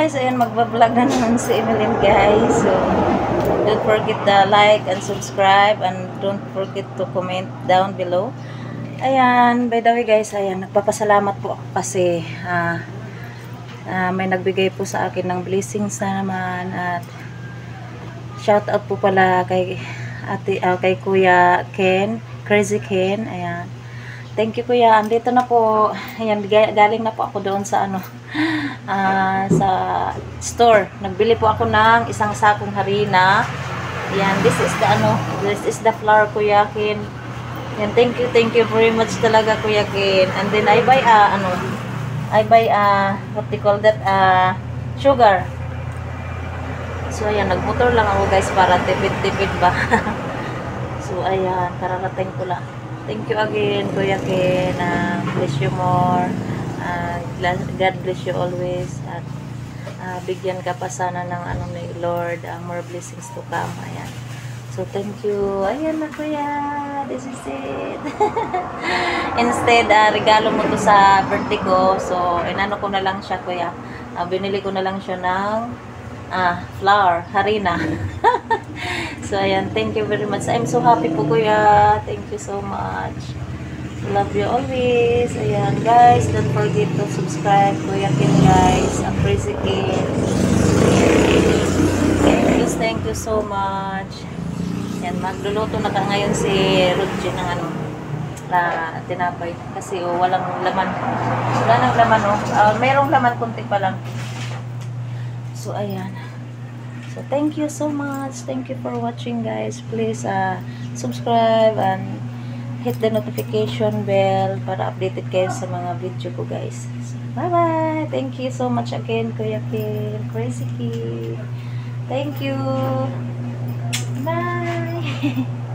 guys, ayan magbablog na naman si Emeline guys. So don't forget to like and subscribe and don't forget to comment down below. Ayan, by the way guys, ayan nagpapasalamat po ako kasi may nagbigay po sa akin ng blessings na naman at shout out po pala kay kay Kuya Ken, Crazy Ken. Ayan. Thank you kuya. Andito na po. Ayan, galing na po ako doon sa sa store. Nagbili po ako ng isang sakong harina. Ayan, this is the flour Kuya Ken. Ayan, thank you very much talaga Kuya Ken. And then I buy what they call that, sugar. So ayan, nagmotor lang ako guys para tipid-tipid ba. So ayan, kararating ko lang. Thank you again, Kuya Ken. Bless you more. God bless you always. At bigyan ka pa sana ng ni Lord, more blessings to come. Ayan. So, thank you. Ayan na, Kuya. This is it. Instead, regalo mo to sa birthday ko. So, inano ko na lang siya, Kuya. Binili ko na lang siya ng flour, harina. So, ayan. Thank you very much. I'm so happy po, Kuya. Thank you so much. Love you always. Ayan, guys. Don't forget to subscribe, Kuya Ken, guys. Ang Crazy Ken. Thank you so much. Ayan, magluluto na ka ngayon si Rodji ng tinapay. Kasi walang laman. Wala nang laman, mayroong laman kunti pa lang. So, ayan. So, thank you so much. Thank you for watching, guys. Please, subscribe and hit the notification bell para updated kayo sa mga video ko, guys. So, bye-bye. Thank you so much again, Kuya Ken, Crazy Ken. Thank you. Bye.